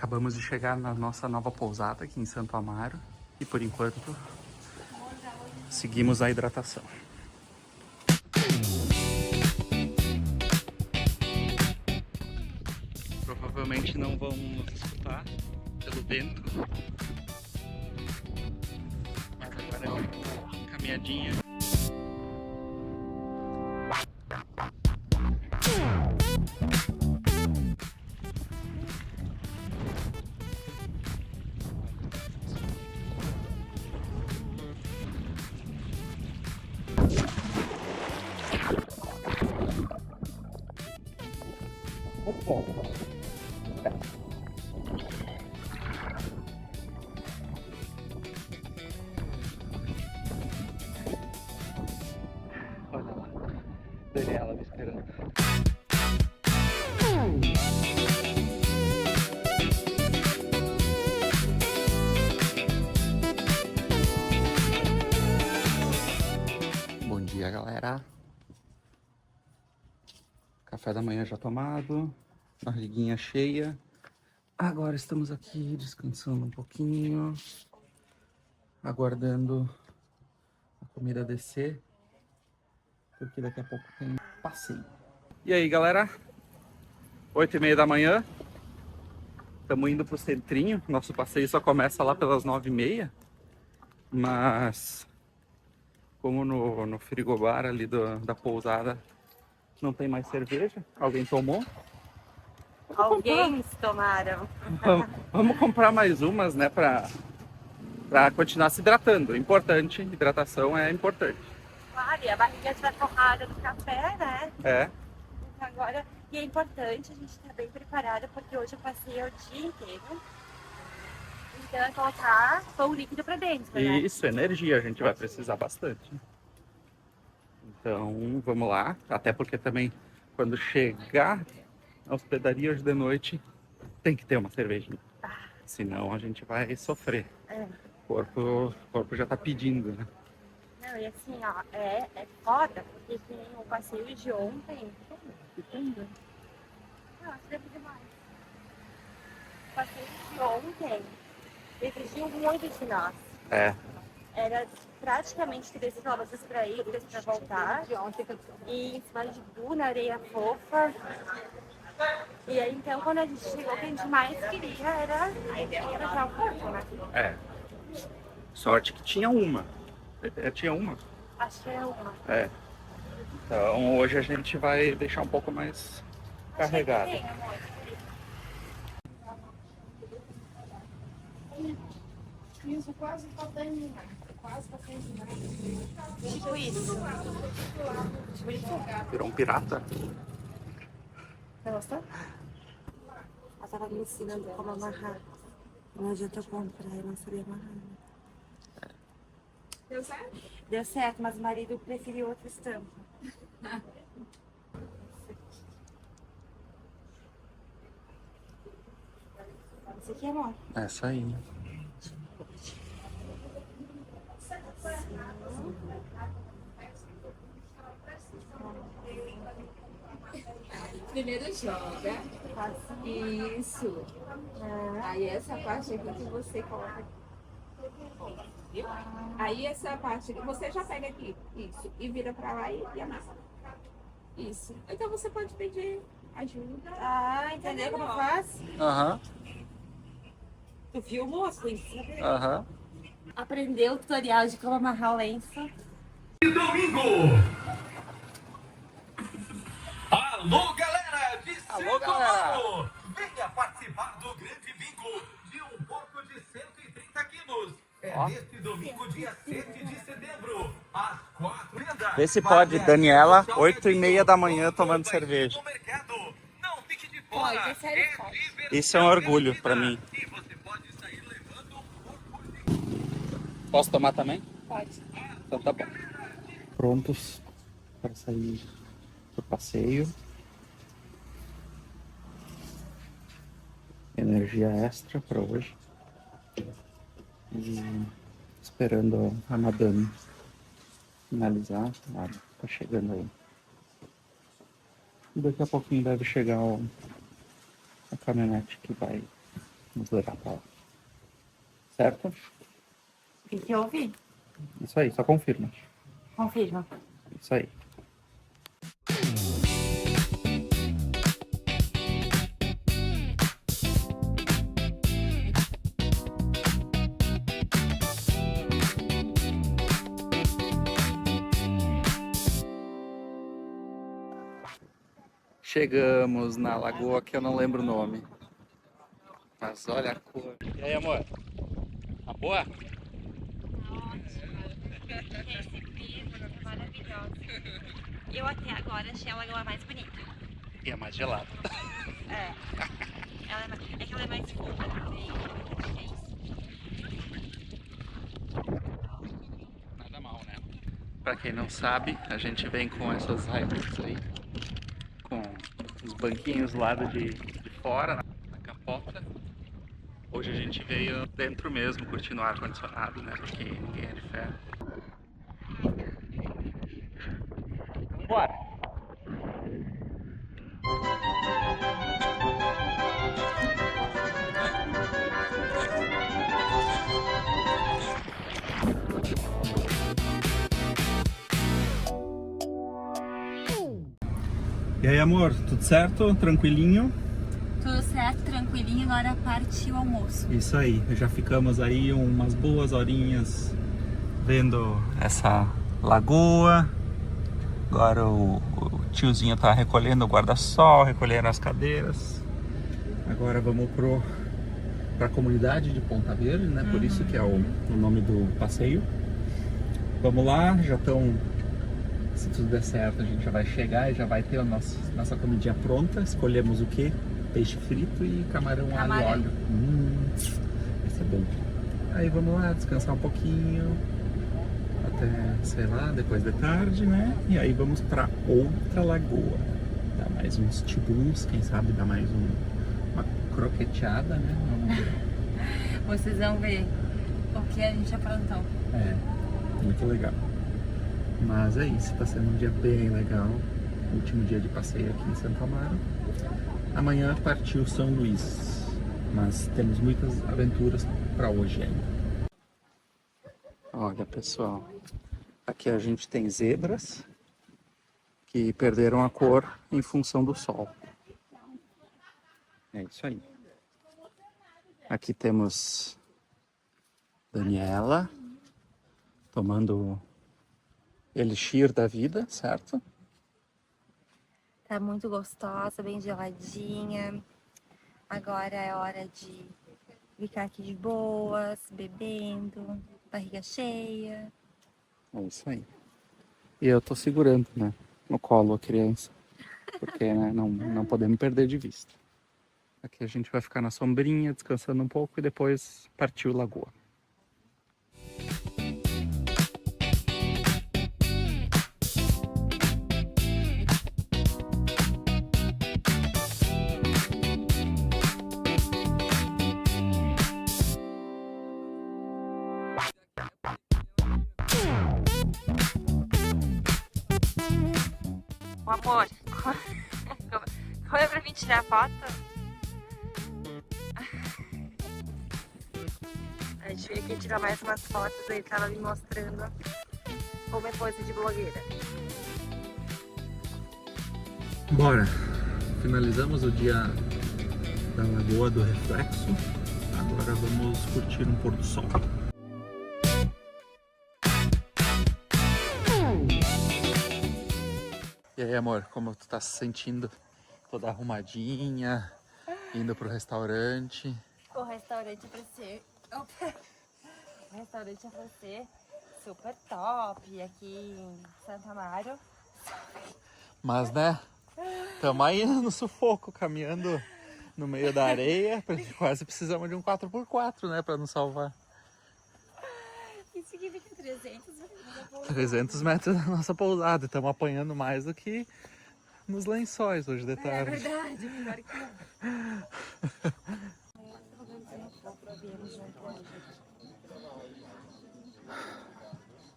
Acabamos de chegar na nossa nova pousada aqui em Santo Amaro e por enquanto seguimos a hidratação. Provavelmente não vão nos escutar pelo vento, mas agora é uma caminhadinha. Olha lá, Daniela me esperando. Bom dia, galera. Café da manhã já tomado, barriguinha cheia. Agora estamos aqui descansando um pouquinho, aguardando a comida descer, porque daqui a pouco tem passeio. E aí, galera? 8h30 da manhã. Estamos indo pro centrinho. Nosso passeio só começa lá pelas 9h30. Mas como no frigobar ali da pousada não tem mais cerveja, alguém tomou. Alguém tomaram. Vamos comprar mais umas, né, pra continuar se hidratando. Importante, hidratação é importante. Claro, e a barriga já torrada do café, né? É. Então agora, e é importante a gente estar bem preparada, porque hoje eu passei o dia inteiro. Então é colocar pão líquido pra dentro, né? Isso, energia, a gente vai precisar bastante. Então, vamos lá. Até porque também, quando chegar na hospedaria hoje de noite, tem que ter uma cervejinha. Senão a gente vai sofrer. É. O corpo já tá pedindo, né? Não, e assim, ó, é foda, porque tem o passeio de ontem. Não, sempre demais. O passeio de ontem exigiu muito de nós. É. Era praticamente 13 quilômetros pra ir, 13 pra voltar. E em cima de duna, areia fofa. E aí, então, quando a gente chegou, o que a gente mais queria era já o corpo, né? É. Sorte que tinha uma. Tinha uma. Acho que é uma. É. Então hoje a gente vai deixar um pouco mais carregado. Tem, amor. Isso quase tá terminando. Quase tá terminando. Tipo isso. Tipo isso. Virou um pirata? Você gostou? Ela tava me ensinando como amarrar. Não adianta eu comprar, eu não sabia amarrar. Deu certo? Deu certo, mas o marido preferiu outra estampa. Esse aqui, amor. Essa aí. Primeiro joga. Isso. Aí essa parte aqui que você coloca. Viu? Aí essa parte aqui, você já pega aqui. Isso. E vira pra lá e amassa. Isso. Então você pode pedir ajuda. Ah, entendeu como faz? Aham. Tu viu, moço? Aham. Aprendeu o tutorial de como amarrar o lenço. Domingo! Alô, galera de Santo Amaro! Venha participar do grande bingo de um porco de 130 quilos. É neste domingo, dia 7 de setembro, às 4h30. Vê se pode, Daniela, 8h30 da manhã tomando cerveja. No mercado. Não fique de fora. Pode, sério, pode. diversão Isso é um orgulho pra mim. E você pode sair levando um porco. Posso tomar também? Pode. Então tá bom. Prontos para sair pro passeio. Energia extra para hoje. E esperando a madame finalizar. Ah, tá chegando aí. E daqui a pouquinho deve chegar a caminhonete que vai Vamos levar pra lá. Certo? Tem que ouvir. Isso aí, só confirma. Confirma. Isso aí. Chegamos na lagoa que eu não lembro o nome. Mas olha a cor. E aí, amor? Tá boa? Eu até agora achei a lagoa mais bonita. E é mais gelado. É. É que ela é mais funda. Nada mal, né? Pra quem não sabe, a gente vem com essas Hilux aí. Com os banquinhos do lado de fora, na capota. Hoje a gente veio dentro mesmo, curtindo o ar-condicionado, né? Porque ninguém é de ferro. Bora! E aí, amor, tudo certo? Tranquilinho? Tudo certo, tranquilinho, agora partiu o almoço. Isso aí, já ficamos aí umas boas horinhas vendo essa lagoa. Agora o tiozinho tá recolhendo o guarda-sol, recolhendo as cadeiras. Agora vamos pra comunidade de Ponta Verde, né? Por isso que é o nome do passeio. Vamos lá, já estão... Se tudo der certo, a gente já vai chegar e já vai ter a nossa comidinha pronta. Escolhemos o quê? Peixe frito e camarão alho e óleo. Vai ser bom. Aí vamos lá, descansar um pouquinho. Até, sei lá, depois de tarde, né? E aí vamos pra outra lagoa. Dá mais uns tibus, quem sabe dá mais uma croqueteada, né? Vamos ver. Vocês vão ver o que a gente aprontou. É, muito legal. Mas é isso, tá sendo um dia bem legal. Último dia de passeio aqui em Santo Amaro. Amanhã partiu São Luís, mas temos muitas aventuras para hoje ainda. Olha, pessoal, aqui a gente tem zebras que perderam a cor em função do sol. É isso aí. Aqui temos Daniela tomando elixir da vida, certo? Tá muito gostosa, bem geladinha. Agora é hora de ficar aqui de boas, bebendo, barriga cheia. É isso aí. E eu tô segurando, né, no colo a criança, porque né, não podemos perder de vista. Aqui a gente vai ficar na sombrinha, descansando um pouco e depois partiu lagoa. O amor, corre pra mim tirar foto. A gente veio aqui tirar mais umas fotos, ele tava me mostrando como é coisa de blogueira. Bora! Finalizamos o dia da Lagoa do Reflexo. Agora vamos curtir um pôr do sol. E aí, amor, como tu tá se sentindo? Toda arrumadinha, indo pro restaurante. O restaurante é pra ser... Opa. O restaurante é pra ser super top aqui em Santo Amaro. Mas, né, tamo aí no sufoco, caminhando no meio da areia. Quase precisamos de um 4x4, né, pra nos salvar. Isso aqui fica 300 metros da nossa pousada. Estamos apanhando mais do que nos lençóis hoje de tarde. É verdade, melhor que não.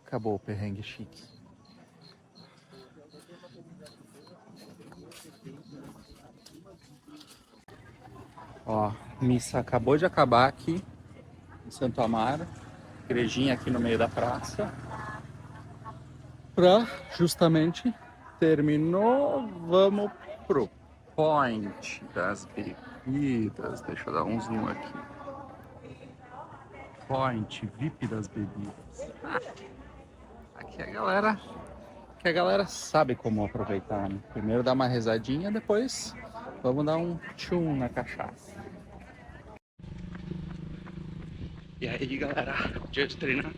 Acabou o perrengue chique. Ó, missa acabou de acabar aqui em Santo Amaro. Igrejinha aqui no meio da praça. Justamente terminou, vamos pro point das bebidas. Deixa eu dar um zoom aqui. Point VIP das bebidas. Aqui a galera sabe como aproveitar, né? Primeiro dá uma rezadinha, depois vamos dar um tchum na cachaça. E aí, galera, dia de treinar.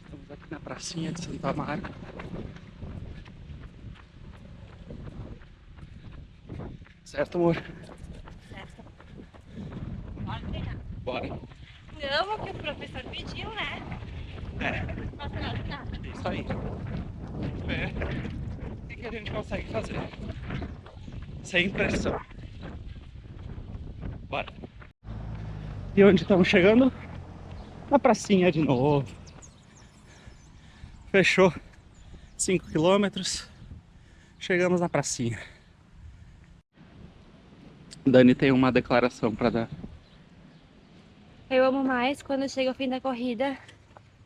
Estamos aqui na pracinha de Santo Amaro. Certo, amor? Certo. Bora treinar. Bora. Não, o que o professor pediu, né? É. Nossa, nada. Isso aí. O que a gente consegue fazer? Sem pressão. Bora. E onde estamos chegando? Na pracinha de novo. Fechou 5 quilômetros. Chegamos na pracinha. Dani tem uma declaração para dar. Eu amo mais quando chega o fim da corrida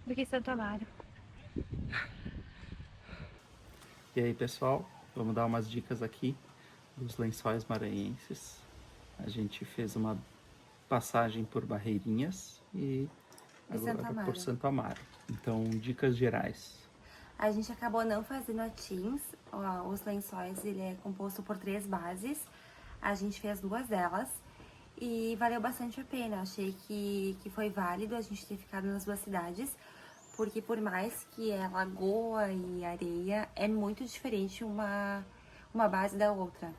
do que Santo Amaro. E aí, pessoal, vamos dar umas dicas aqui dos Lençóis Maranhenses. A gente fez uma passagem por Barreirinhas e agora por Santo Amaro. Então, dicas gerais. A gente acabou não fazendo a Teams. Os lençóis, ele é composto por 3 bases. A gente fez 2 delas e valeu bastante a pena. Achei que foi válido a gente ter ficado nas 2 cidades, porque por mais que é lagoa e areia, é muito diferente uma base da outra.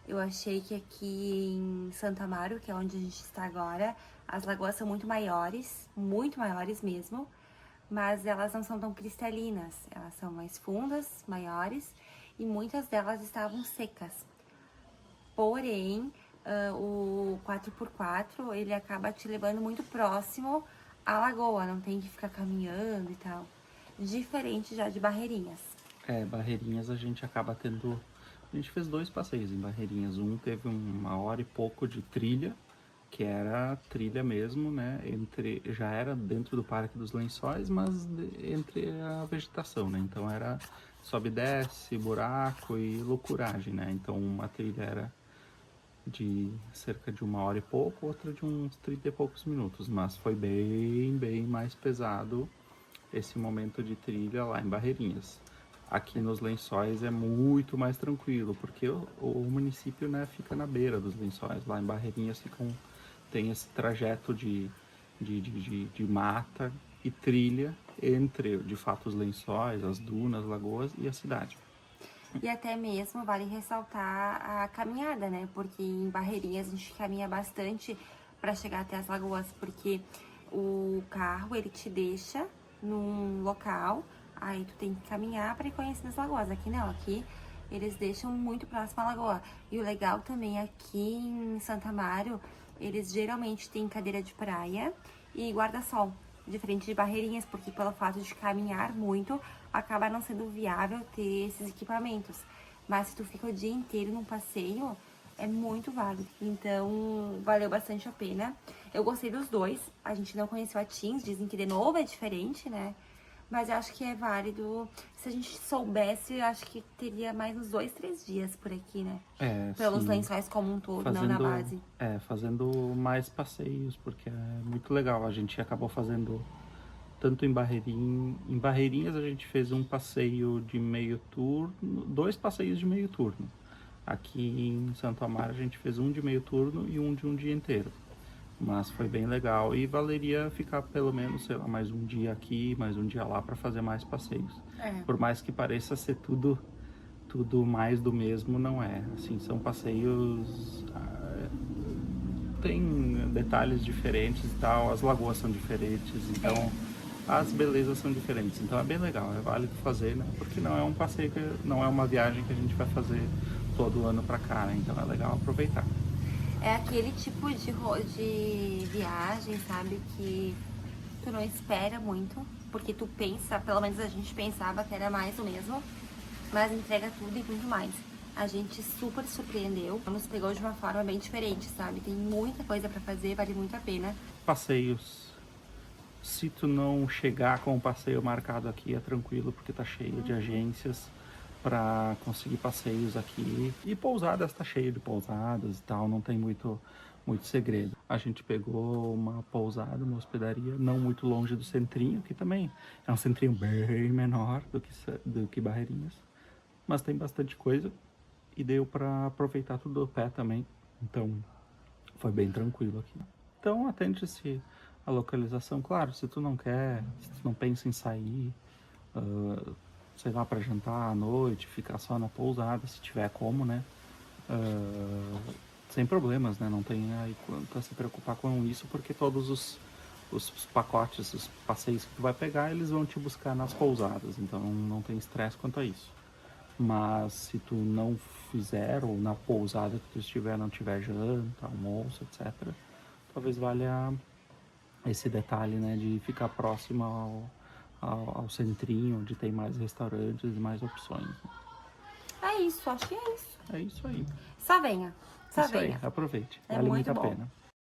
Eu achei que aqui em Santo Amaro, que é onde a gente está agora, as lagoas são muito maiores mesmo, mas elas não são tão cristalinas, elas são mais fundas, maiores, e muitas delas estavam secas. Porém, o 4x4, ele acaba te levando muito próximo à lagoa, não tem que ficar caminhando e tal. Diferente já de Barreirinhas. Barreirinhas a gente acaba tendo... A gente fez 2 passeios em Barreirinhas. Um teve 1h e pouco de trilha, que era trilha mesmo, né? Já era dentro do Parque dos Lençóis, mas entre a vegetação, né? Então era sobe e desce, buraco e loucuragem, né? Então uma trilha era de cerca de 1h e pouco, outra de uns 30 e poucos minutos, mas foi bem mais pesado esse momento de trilha lá em Barreirinhas. Aqui nos Lençóis é muito mais tranquilo, porque o município, né, fica na beira dos Lençóis. Lá em Barreirinhas tem esse trajeto de mata e trilha entre, de fato, os lençóis, as dunas, lagoas e a cidade. E até mesmo vale ressaltar a caminhada, né? Porque em Barreirinhas a gente caminha bastante para chegar até as lagoas, porque o carro, ele te deixa num local, aí tu tem que caminhar para ir conhecendo as lagoas. Aqui não, aqui eles deixam muito próximo à lagoa. E o legal também aqui em Santo Amaro, eles geralmente têm cadeira de praia e guarda-sol, diferente de Barreirinhas, porque pelo fato de caminhar muito, acaba não sendo viável ter esses equipamentos. Mas se tu fica o dia inteiro num passeio, é muito válido. Então, valeu bastante a pena. Eu gostei dos 2. A gente não conheceu a Teams, dizem que de novo é diferente, né? Mas eu acho que é válido. Se a gente soubesse, eu acho que teria mais uns 2, 3 dias por aqui, né? Pelos sim. Lençóis como um todo, não na base. Fazendo mais passeios, porque é muito legal. A gente acabou fazendo tanto em Barreirinhas a gente fez um passeio de meio turno, 2 passeios de meio turno. Aqui em Santo Amaro a gente fez um de meio turno e um de um dia inteiro. Mas foi bem legal e valeria ficar pelo menos, sei lá, mais um dia aqui, mais um dia lá para fazer mais passeios. Por mais que pareça ser tudo mais do mesmo, não é. Assim, são passeios... tem detalhes diferentes e tal, as lagoas são diferentes, então as belezas são diferentes. Então é bem legal, é válido fazer, né? Porque não é um passeio, não é uma viagem que a gente vai fazer todo ano para cá, né? Então é legal aproveitar. É aquele tipo de viagem, sabe, que tu não espera muito, porque tu pensa, pelo menos a gente pensava que era mais o mesmo, mas entrega tudo e muito mais. A gente super surpreendeu. Nos pegou de uma forma bem diferente, sabe? Tem muita coisa pra fazer, vale muito a pena. Passeios. Se tu não chegar com o passeio marcado aqui, é tranquilo, porque tá cheio de agências para conseguir passeios aqui. E pousadas, tá cheio de pousadas e tal, não tem muito segredo. A gente pegou uma pousada, uma hospedaria, não muito longe do centrinho, que também é um centrinho bem menor do que Barreirinhas, mas tem bastante coisa e deu para aproveitar tudo a pé também, então foi bem tranquilo aqui. Então atende-se a localização, claro, se tu não quer, se tu não pensa em sair, sei lá, para jantar à noite, ficar só na pousada, se tiver como, né? Sem problemas, né? Não tem aí quanto a se preocupar com isso, porque todos os pacotes, os passeios que tu vai pegar, eles vão te buscar nas pousadas, então não tem estresse quanto a isso. Mas se tu não fizer, ou na pousada que tu estiver, não tiver janta, almoço, etc., talvez valha esse detalhe, né, de ficar próximo ao centrinho, onde tem mais restaurantes e mais opções. É isso, acho que é isso. É isso aí. Só venha. Só Isso aí, venha. aproveite. É Vale muito muito a bom. pena.